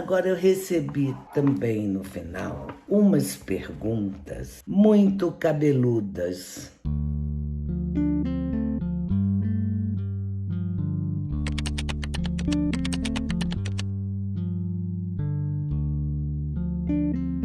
Agora, eu recebi também no final umas perguntas muito cabeludas.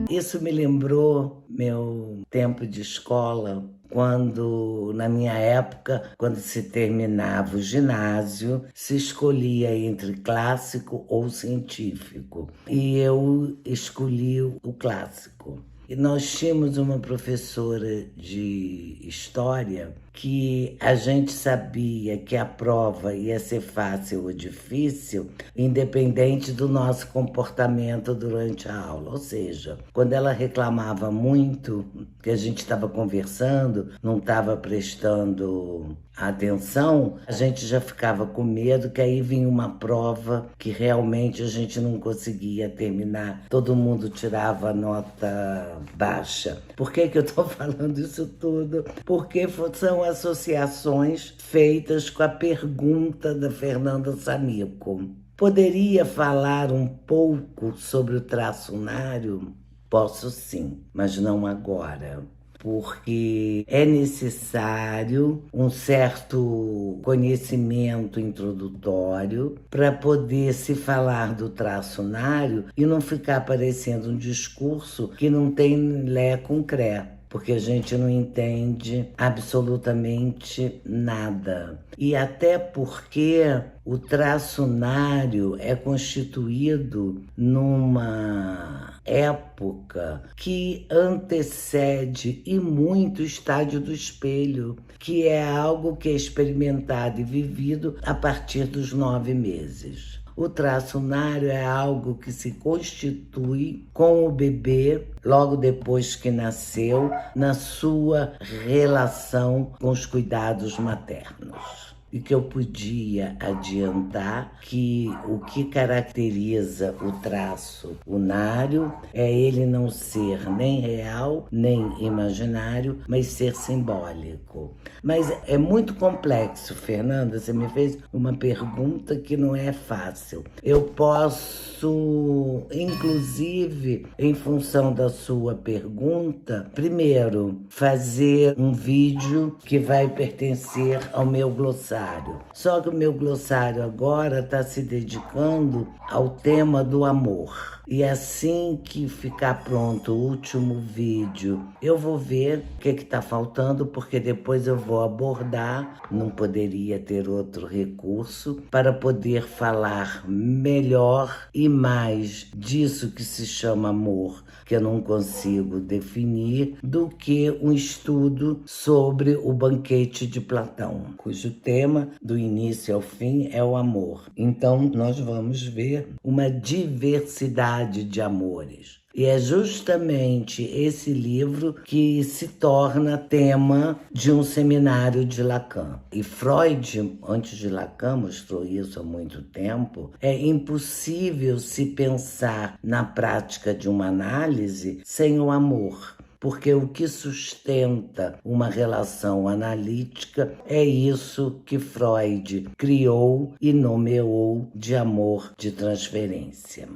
Isso me lembrou meu tempo de escola, quando, na minha época, quando se terminava o ginásio, se escolhia entre clássico ou científico. E eu escolhi o clássico. E nós tínhamos uma professora de história que a gente sabia que a prova ia ser fácil ou difícil, independente do nosso comportamento durante a aula. Ou seja, quando ela reclamava muito, que a gente estava conversando, não estava prestando atenção, a gente já ficava com medo que aí vinha uma prova que realmente a gente não conseguia terminar. Todo mundo tirava nota baixa. Por que eu estou falando isso tudo? Porque são associações feitas com a pergunta da Fernanda Samico. Poderia falar um pouco sobre o traço unário? Posso sim, mas não agora. Porque é necessário um certo conhecimento introdutório para poder se falar do traço unário e não ficar parecendo um discurso que não tem lé com cré, porque a gente não entende absolutamente nada. E até porque o traço unário é constituído numa época que antecede e muito o estádio do espelho, que é algo que é experimentado e vivido a partir dos 9 meses. O traço unário é algo que se constitui com o bebê logo depois que nasceu, na sua relação com os cuidados maternos. E que eu podia adiantar que o que caracteriza o traço unário é ele não ser nem real, nem imaginário, mas ser simbólico. Mas é muito complexo, Fernanda, você me fez uma pergunta que não é fácil. Eu posso, inclusive, em função da sua pergunta, primeiro, fazer um vídeo que vai pertencer ao meu glossário. Só que o meu glossário agora está se dedicando ao tema do amor. E assim que ficar pronto o último vídeo, eu vou ver o que está faltando, porque depois eu vou abordar, não poderia ter outro recurso, para poder falar melhor e mais disso que se chama amor, que eu não consigo definir, do que um estudo sobre o banquete de Platão, cujo tema, do início ao fim, é o amor. Então, nós vamos ver uma diversidade de amores. E é justamente esse livro que se torna tema de um seminário de Lacan. E Freud, antes de Lacan, mostrou isso há muito tempo. É impossível se pensar na prática de uma análise sem o amor. Porque o que sustenta uma relação analítica é isso que Freud criou e nomeou de amor de transferência.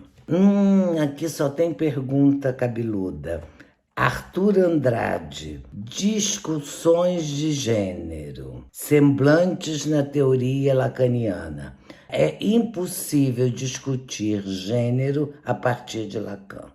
Aqui só tem pergunta cabeluda. Arthur Andrade, discussões de gênero, semblantes na teoria lacaniana. É impossível discutir gênero a partir de Lacan.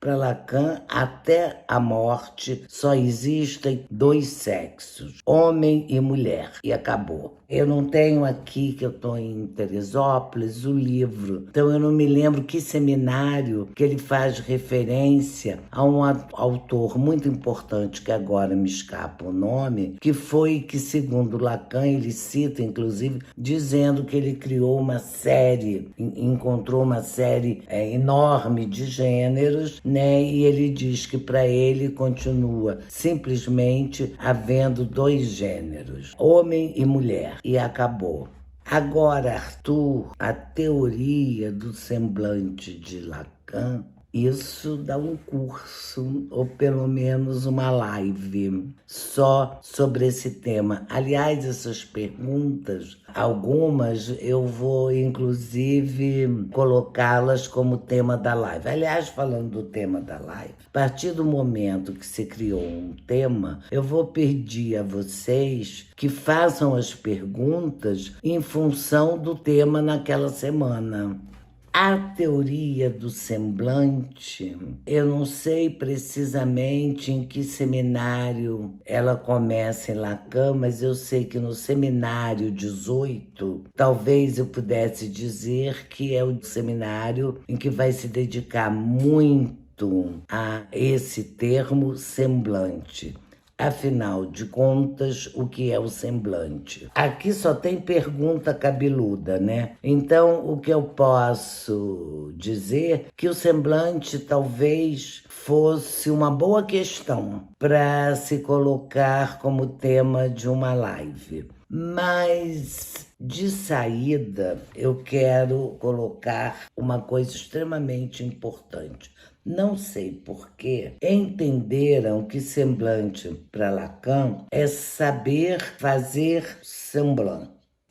Para Lacan, até a morte, só existem 2 sexos, homem e mulher, e acabou. Eu não tenho aqui, que eu estou em Teresópolis, o livro. Então eu não me lembro que seminário que ele faz referência a um autor muito importante, que agora me escapa o nome, que foi que, segundo Lacan, ele cita, inclusive, dizendo que ele criou uma série, encontrou uma série enorme de gêneros, né? E ele diz que para ele continua simplesmente havendo 2 gêneros, homem e mulher. E acabou. Agora, Arthur, a teoria do semblante de Lacan Isso dá um curso, ou pelo menos uma live, só sobre esse tema. Aliás, essas perguntas, algumas eu vou inclusive colocá-las como tema da live. Aliás, falando do tema da live, a partir do momento que se criou um tema, eu vou pedir a vocês que façam as perguntas em função do tema naquela semana. A teoria do semblante, eu não sei precisamente em que seminário ela começa em Lacan, mas eu sei que no seminário 18, talvez eu pudesse dizer que é o seminário em que vai se dedicar muito a esse termo semblante. Afinal de contas, o que é o semblante? Aqui só tem pergunta cabeluda, né? Então, o que eu posso dizer que o semblante talvez fosse uma boa questão para se colocar como tema de uma live. Mas de saída, eu quero colocar uma coisa extremamente importante. Não sei por que entenderam que semblante para Lacan é saber fazer semblant.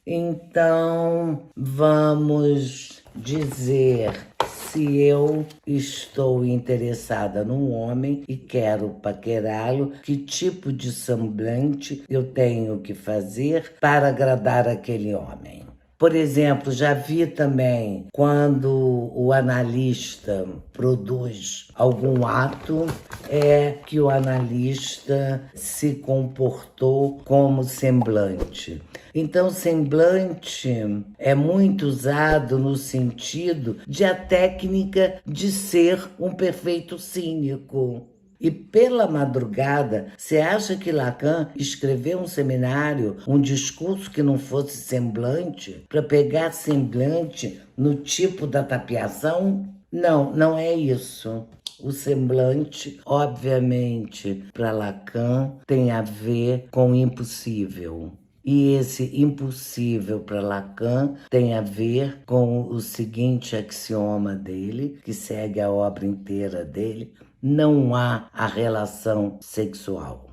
Então, vamos dizer, se eu estou interessada num homem e quero paquerá-lo, que tipo de semblante eu tenho que fazer para agradar aquele homem? Por exemplo, já vi também quando o analista produz algum ato, é que o analista se comportou como semblante. Então, semblante é muito usado no sentido de a técnica de ser um perfeito cínico. E pela madrugada, você acha que Lacan escreveu um seminário, um discurso que não fosse semblante, para pegar semblante no tipo da tapiação? Não, não é isso. O semblante, obviamente, para Lacan, tem a ver com o impossível. E esse impossível para Lacan tem a ver com o seguinte axioma dele, que segue a obra inteira dele: não há a relação sexual.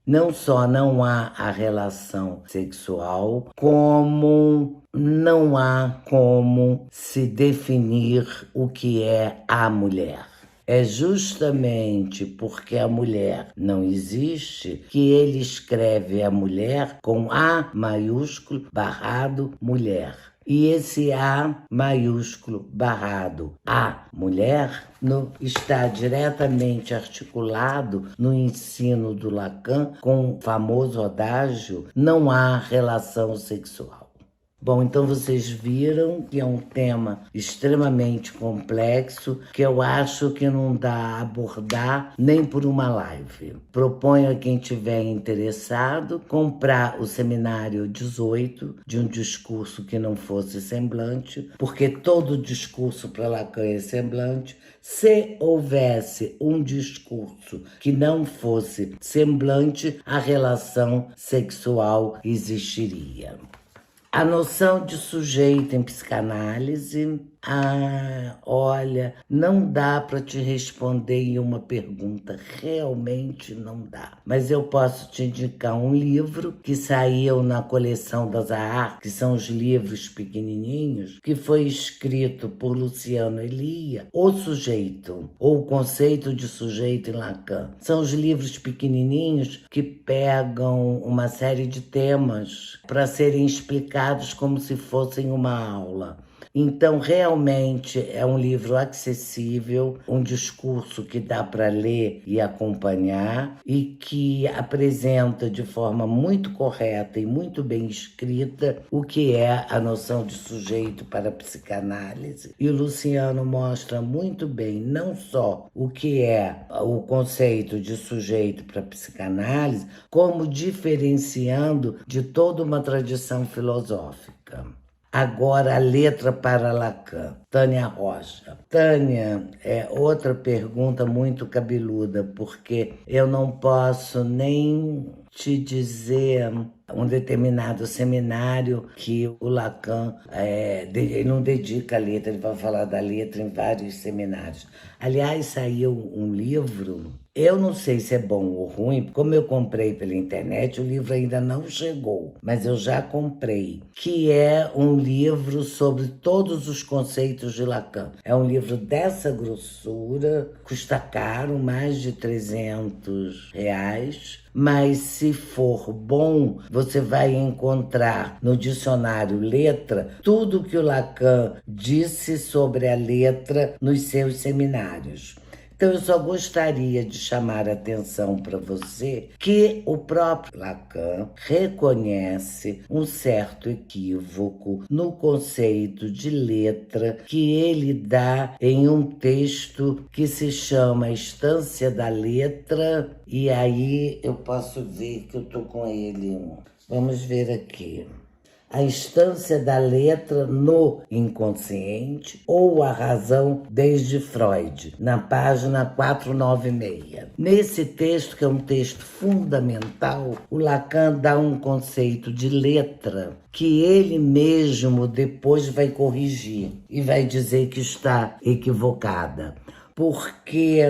Não só não há a relação sexual, como não há como se definir o que é a mulher. É justamente porque a mulher não existe que ele escreve a mulher com A maiúsculo barrado mulher. E esse A maiúsculo barrado A mulher está diretamente articulado no ensino do Lacan com o famoso adágio: não há relação sexual. Bom, então vocês viram que é um tema extremamente complexo que eu acho que não dá a abordar nem por uma live. Proponho a quem tiver interessado comprar o seminário 18 de um discurso que não fosse semblante, porque todo discurso para Lacan é semblante. Se houvesse um discurso que não fosse semblante, a relação sexual existiria. A noção de sujeito em psicanálise, olha, não dá para te responder em uma pergunta, realmente não dá. Mas eu posso te indicar um livro que saiu na coleção da Zahar, que são os livros pequenininhos, que foi escrito por Luciano Elia, O Sujeito, ou O Conceito de Sujeito em Lacan. São os livros pequenininhos que pegam uma série de temas para serem explicados como se fossem uma aula. Então, realmente é um livro acessível, um discurso que dá para ler e acompanhar e que apresenta de forma muito correta e muito bem escrita o que é a noção de sujeito para a psicanálise. E o Luciano mostra muito bem não só o que é o conceito de sujeito para a psicanálise, como diferenciando de toda uma tradição filosófica. Agora, a letra para Lacan, Tânia Rocha. Tânia, é outra pergunta muito cabeluda, porque eu não posso nem te dizer um determinado seminário que o Lacan ele não dedica a letra, ele vai falar da letra em vários seminários. Aliás, saiu um livro, eu não sei se é bom ou ruim, como eu comprei pela internet, o livro ainda não chegou, mas eu já comprei, que é um livro sobre todos os conceitos de Lacan. É um livro dessa grossura, custa caro, mais de R$ 300, mas se for bom, você vai encontrar no dicionário letra tudo que o Lacan disse sobre a letra nos seus seminários. Então, eu só gostaria de chamar a atenção para você que o próprio Lacan reconhece um certo equívoco no conceito de letra que ele dá em um texto que se chama Estância da Letra, e aí eu posso ver que eu estou com ele. Vamos ver aqui. A Estância da Letra no Inconsciente ou a Razão desde Freud, na página 496. Nesse texto, que é um texto fundamental, o Lacan dá um conceito de letra que ele mesmo depois vai corrigir e vai dizer que está equivocada. Porque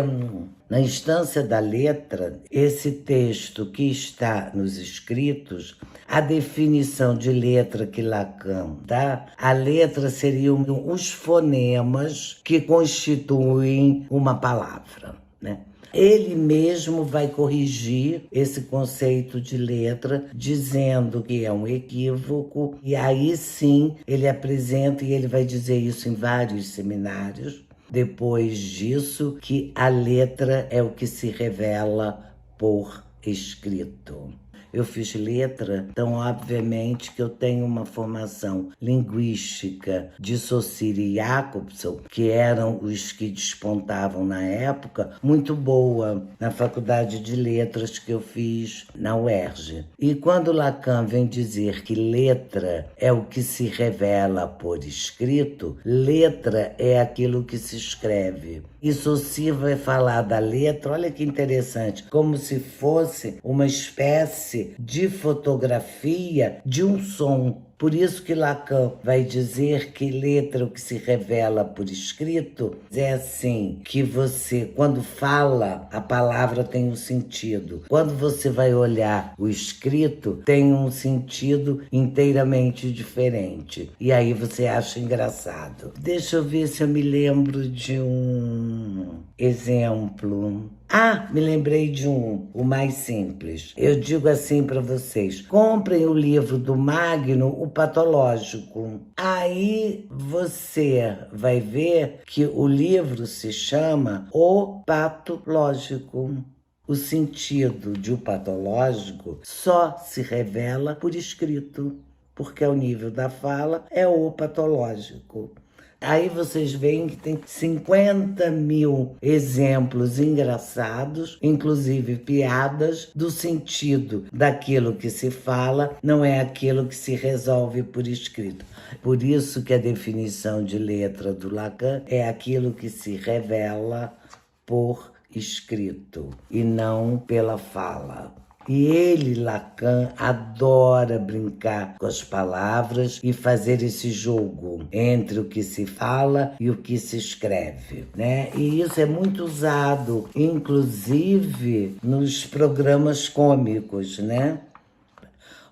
na Estância da Letra, esse texto que está nos escritos, a definição de letra que Lacan dá, a letra seriam os fonemas que constituem uma palavra, né? Ele mesmo vai corrigir esse conceito de letra, dizendo que é um equívoco, e aí sim ele apresenta, e ele vai dizer isso em vários seminários, depois disso, que a letra é o que se revela por escrito. Eu fiz letra, então obviamente que eu tenho uma formação linguística de Saussure e Jacobson, que eram os que despontavam na época, muito boa na faculdade de letras que eu fiz na UERJ. E quando Lacan vem dizer que letra é o que se revela por escrito, letra é aquilo que se escreve. E Saussure vai falar da letra, olha que interessante, como se fosse uma espécie de fotografia de um som. Por isso que Lacan vai dizer que letra, o que se revela por escrito, é assim, que você, quando fala, a palavra tem um sentido. Quando você vai olhar o escrito, tem um sentido inteiramente diferente. E aí você acha engraçado. Deixa eu ver se eu me lembro de um exemplo. Me lembrei de o mais simples. Eu digo assim para vocês, comprem o livro do Magno, O Patológico. Aí você vai ver que o livro se chama O Patológico. O sentido de O Patológico só se revela por escrito, porque ao nível da fala é o patológico. Aí vocês veem que tem 50 mil exemplos engraçados, inclusive piadas, do sentido daquilo que se fala, não é aquilo que se resolve por escrito. Por isso que a definição de letra do Lacan é aquilo que se revela por escrito e não pela fala. E ele, Lacan, adora brincar com as palavras e fazer esse jogo entre o que se fala e o que se escreve, né? E isso é muito usado, inclusive, nos programas cômicos, né?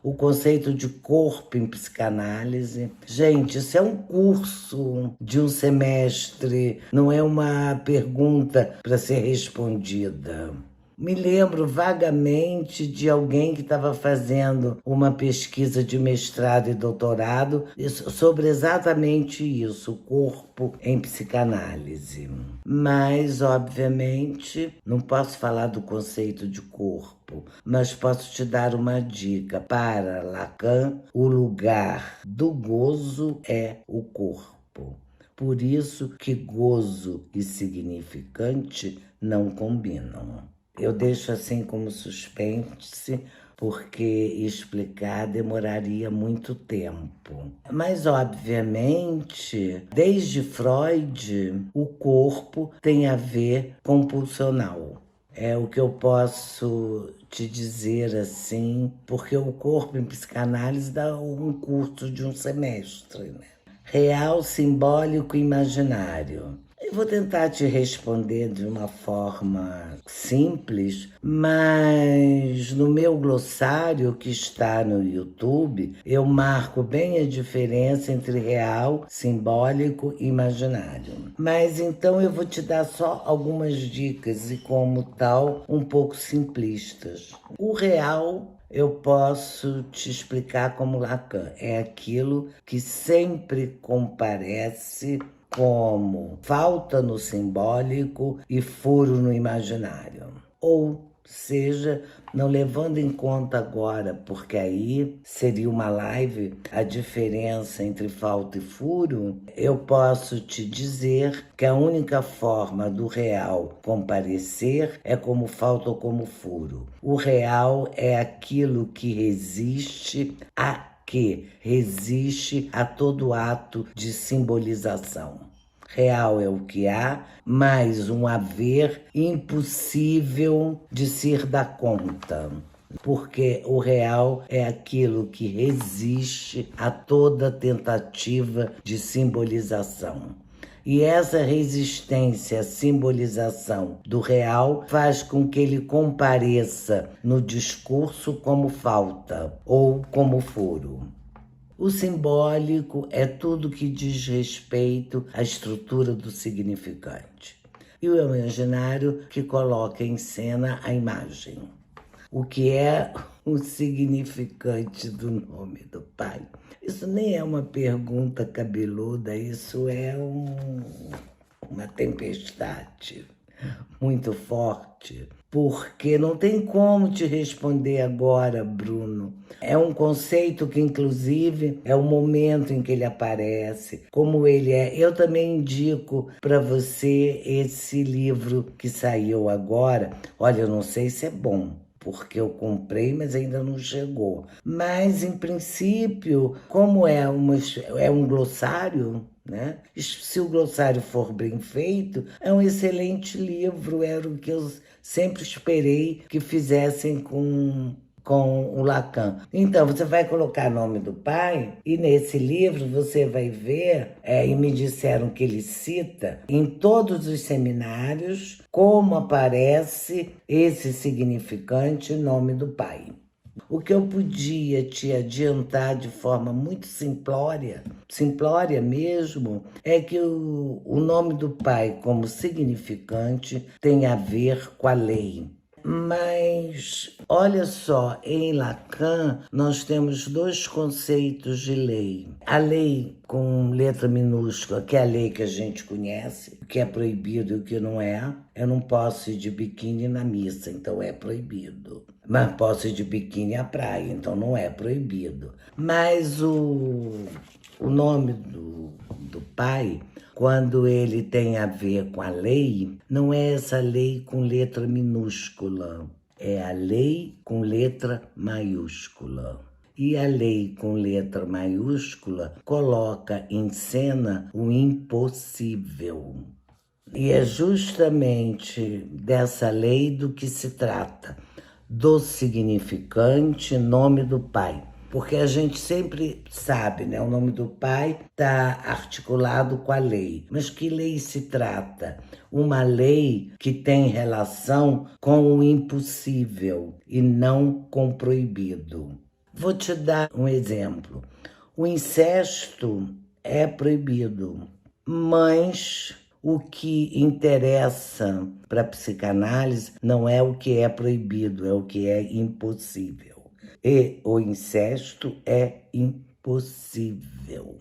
O conceito de corpo em psicanálise. Gente, isso é um curso de um semestre, não é uma pergunta para ser respondida. Me lembro vagamente de alguém que estava fazendo uma pesquisa de mestrado e doutorado sobre exatamente isso, o corpo em psicanálise. Mas, obviamente, não posso falar do conceito de corpo, mas posso te dar uma dica. Para Lacan, o lugar do gozo é o corpo. Por isso que gozo e significante não combinam. Eu deixo assim como suspense, porque explicar demoraria muito tempo. Mas, obviamente, desde Freud, o corpo tem a ver com pulsional. É o que eu posso te dizer assim, porque o corpo em psicanálise dá um curso de um semestre, né? Real, simbólico e imaginário. Eu vou tentar te responder de uma forma simples, mas no meu glossário que está no YouTube, eu marco bem a diferença entre real, simbólico e imaginário. Mas então eu vou te dar só algumas dicas e, como tal, um pouco simplistas. O real eu posso te explicar como Lacan. É aquilo que sempre comparece como falta no simbólico e furo no imaginário. Ou seja, não levando em conta agora, porque aí seria uma live, a diferença entre falta e furo, eu posso te dizer que a única forma do real comparecer é como falta ou como furo. O real é aquilo que resiste a todo ato de simbolização. Real é o que há, mas um haver impossível de se dar conta. Porque o real é aquilo que resiste a toda tentativa de simbolização. E essa resistência à simbolização do real faz com que ele compareça no discurso como falta ou como furo. O simbólico é tudo que diz respeito à estrutura do significante. E o imaginário que coloca em cena a imagem. O que é o significante do nome do Pai? Isso nem é uma pergunta cabeluda, isso é uma tempestade muito forte, porque não tem como te responder agora, Bruno. É um conceito que, inclusive, é o momento em que ele aparece, como ele é. Eu também indico para você esse livro que saiu agora. Olha, eu não sei se é bom, porque eu comprei, mas ainda não chegou. Mas, em princípio, como é um glossário, né? Se o glossário for bem feito, é um excelente livro. Era o que eu sempre esperei que fizessem com o Lacan. Então, você vai colocar nome do pai e nesse livro você vai ver, e me disseram que ele cita em todos os seminários como aparece esse significante nome do pai. O que eu podia te adiantar de forma muito simplória mesmo, é que o nome do pai como significante tem a ver com a lei. Mas, olha só, em Lacan nós temos dois conceitos de lei. A lei com letra minúscula, que é a lei que a gente conhece, o que é proibido e o que não é. Eu não posso ir de biquíni na missa, então é proibido. Mas posso ir de biquíni à praia, então não é proibido. Mas o nome do pai, quando ele tem a ver com a lei, não é essa lei com letra minúscula, é a lei com letra maiúscula. E a lei com letra maiúscula coloca em cena o impossível. E é justamente dessa lei do que se trata, do significante nome do pai. Porque a gente sempre sabe, né? O nome do pai está articulado com a lei. Mas que lei se trata? Uma lei que tem relação com o impossível e não com o proibido. Vou te dar um exemplo. O incesto é proibido, mas o que interessa para a psicanálise não é o que é proibido, é o que é impossível. E o incesto é impossível.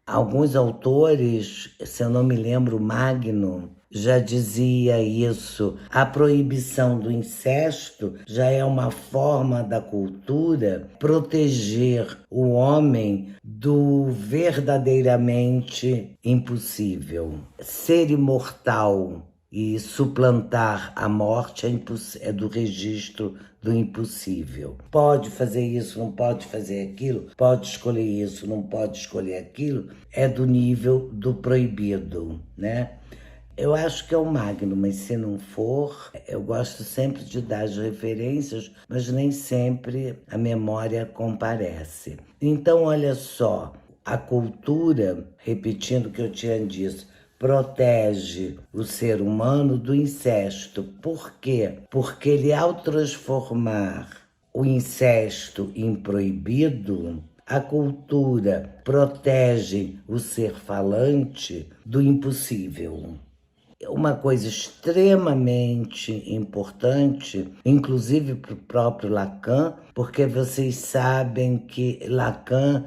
Alguns autores, se eu não me lembro, Magno já dizia isso. A proibição do incesto já é uma forma da cultura proteger o homem do verdadeiramente impossível. Ser imortal e suplantar a morte é do registro do impossível. Pode fazer isso, não pode fazer aquilo, pode escolher isso, não pode escolher aquilo, é do nível do proibido, né? Eu acho que é o Magno, mas se não for, eu gosto sempre de dar as referências, mas nem sempre a memória comparece. Então, olha só, a cultura, repetindo o que eu tinha dito, protege o ser humano do incesto. Por quê? Porque ele, ao transformar o incesto em proibido, a cultura protege o ser falante do impossível. Uma coisa extremamente importante, inclusive para o próprio Lacan, porque vocês sabem que Lacan,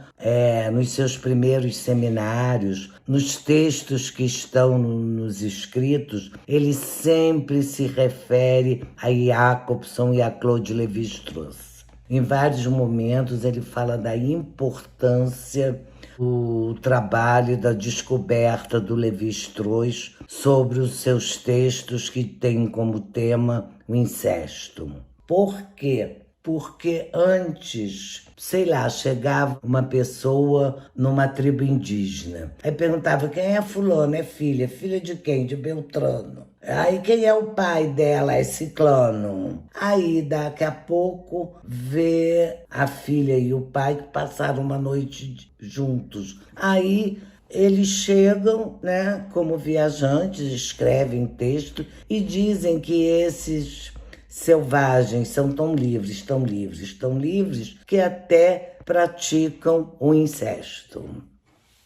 nos seus primeiros seminários, nos textos que estão nos escritos, ele sempre se refere a Jacobson e a Claude Lévi-Strauss. Em vários momentos ele fala da importância do trabalho da descoberta do Lévi-Strauss sobre os seus textos que têm como tema o incesto. Por quê? Porque antes, sei lá, chegava uma pessoa numa tribo indígena. Aí perguntava, quem é fulano? É filha. Filha de quem? De Beltrano. Aí quem é o pai dela? É Ciclano. Aí daqui a pouco vê a filha e o pai que passaram uma noite juntos. Aí eles chegam, né, como viajantes, escrevem texto e dizem que esses selvagens são tão livres, tão livres, tão livres, que até praticam o incesto.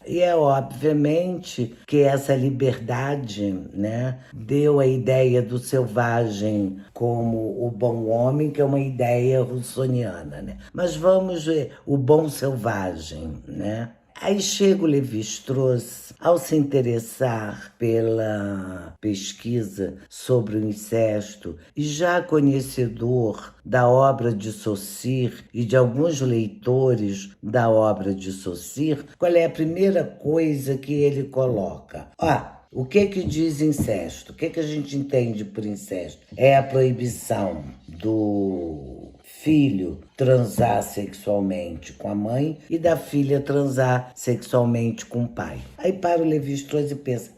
E é obviamente que essa liberdade, né, deu a ideia do selvagem como o bom homem, que é uma ideia russoniana, né? Mas vamos ver o bom selvagem, né? Aí chega o Lévi-Strauss, ao se interessar pela pesquisa sobre o incesto e já conhecedor da obra de Saussure e de alguns leitores da obra de Saussure, qual é a primeira coisa que ele coloca? O que diz incesto? O que a gente entende por incesto? É a proibição do filho transar sexualmente com a mãe e da filha transar sexualmente com o pai. Aí para o Lévi-Strauss e pensa,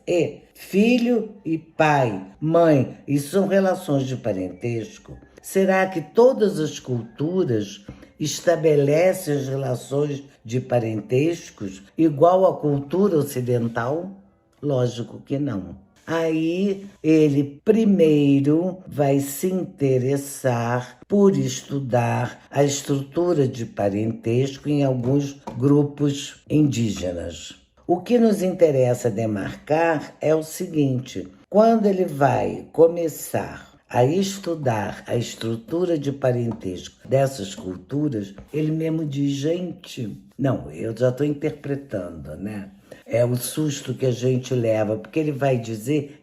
filho e pai, mãe, isso são relações de parentesco? Será que todas as culturas estabelecem as relações de parentescos igual à cultura ocidental? Lógico que não. Aí ele primeiro vai se interessar por estudar a estrutura de parentesco em alguns grupos indígenas. O que nos interessa demarcar é o seguinte: quando ele vai começar a estudar a estrutura de parentesco dessas culturas, ele mesmo diz, gente, não, eu já estou interpretando, né? É o susto que a gente leva, porque ele vai dizer,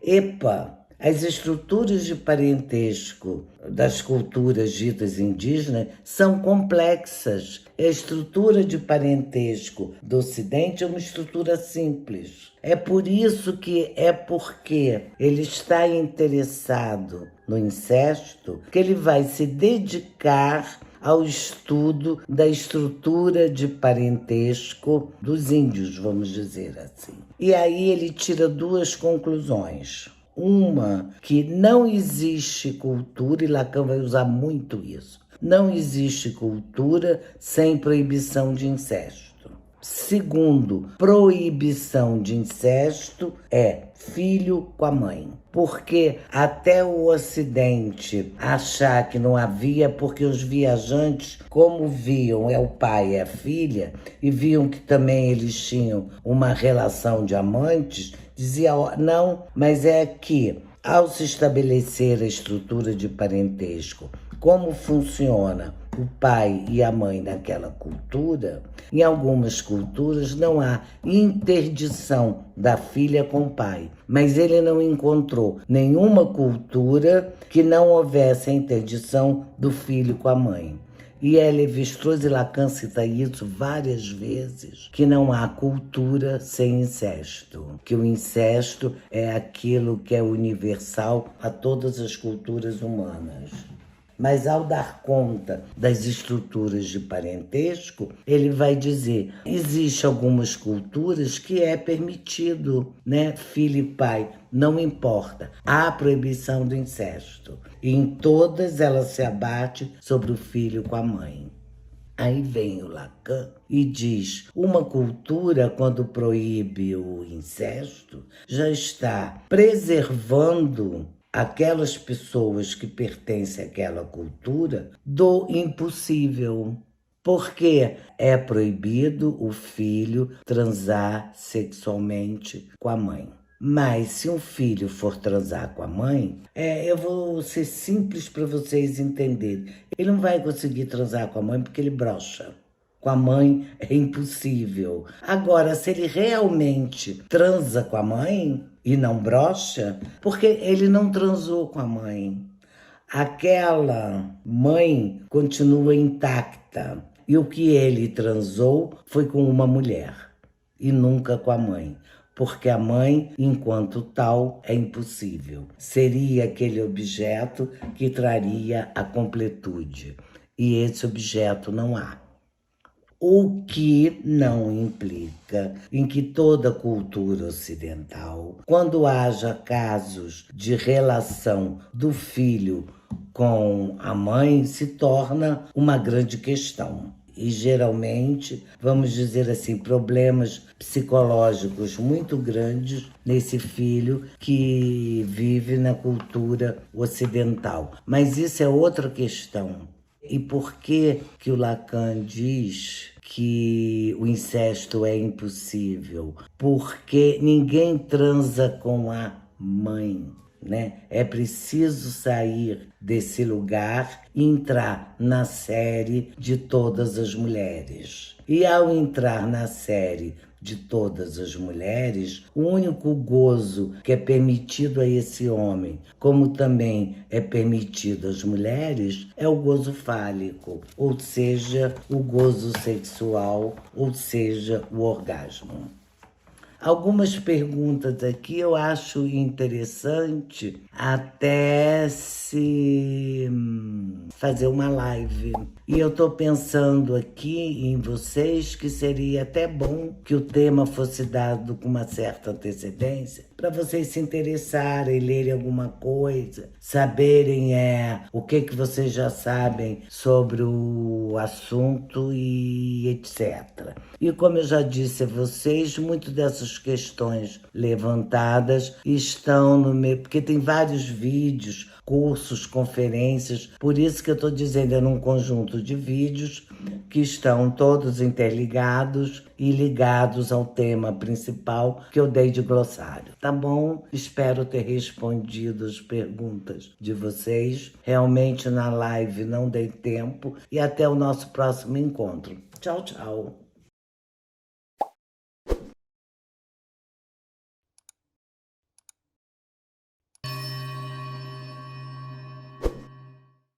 as estruturas de parentesco das culturas ditas indígenas são complexas. A estrutura de parentesco do Ocidente é uma estrutura simples. É por isso que porque ele está interessado no incesto que ele vai se dedicar ao estudo da estrutura de parentesco dos índios, vamos dizer assim. E aí ele tira duas conclusões. Uma, que não existe cultura, e Lacan vai usar muito isso, não existe cultura sem proibição de incesto. Segundo, proibição de incesto é filho com a mãe. Porque até o Ocidente achar que não havia, porque os viajantes, como viam o pai e a filha, e viam que também eles tinham uma relação de amantes, dizia, não, mas é que ao se estabelecer a estrutura de parentesco, como funciona o pai e a mãe naquela cultura, em algumas culturas não há interdição da filha com o pai, mas ele não encontrou nenhuma cultura que não houvesse a interdição do filho com a mãe. E Lévi-Strauss e Lacan cita isso várias vezes, que não há cultura sem incesto, que o incesto é aquilo que é universal a todas as culturas humanas. Mas ao dar conta das estruturas de parentesco, ele vai dizer, existe algumas culturas que é permitido, né? Filho e pai, não importa. Há a proibição do incesto. E em todas ela se abate sobre o filho com a mãe. Aí vem o Lacan e diz, uma cultura, quando proíbe o incesto, já está preservando aquelas pessoas que pertencem àquela cultura do impossível. Porque é proibido o filho transar sexualmente com a mãe. Mas se um filho for transar com a mãe, eu vou ser simples para vocês entenderem. Ele não vai conseguir transar com a mãe porque ele brocha. Com a mãe é impossível. Agora, se ele realmente transa com a mãe e não brocha, porque ele não transou com a mãe. Aquela mãe continua intacta. E o que ele transou foi com uma mulher e nunca com a mãe. Porque a mãe, enquanto tal, é impossível. Seria aquele objeto que traria a completude. E esse objeto não há. O que não implica em que toda cultura ocidental, quando haja casos de relação do filho com a mãe, se torna uma grande questão. E geralmente, vamos dizer assim, problemas psicológicos muito grandes nesse filho que vive na cultura ocidental. Mas isso é outra questão. E por que o Lacan diz que o incesto é impossível? Porque ninguém transa com a mãe, né? É preciso sair desse lugar e entrar na série de todas as mulheres. E ao entrar na série de todas as mulheres, o único gozo que é permitido a esse homem, como também é permitido às mulheres, é o gozo fálico, ou seja, o gozo sexual, ou seja, o orgasmo. Algumas perguntas aqui eu acho interessante até se fazer uma live. E eu estou pensando aqui em vocês que seria até bom que o tema fosse dado com uma certa antecedência, para vocês se interessarem, lerem alguma coisa, saberem o que vocês já sabem sobre o assunto e etc. E como eu já disse a vocês, muitas dessas questões levantadas estão no meu... Porque tem vários vídeos, cursos, conferências, por isso que eu estou dizendo, é num conjunto de vídeos que estão todos interligados e ligados ao tema principal que eu dei de glossário. Tá bom? Espero ter respondido as perguntas de vocês. Realmente na live não dei tempo e até o nosso próximo encontro. Tchau, tchau.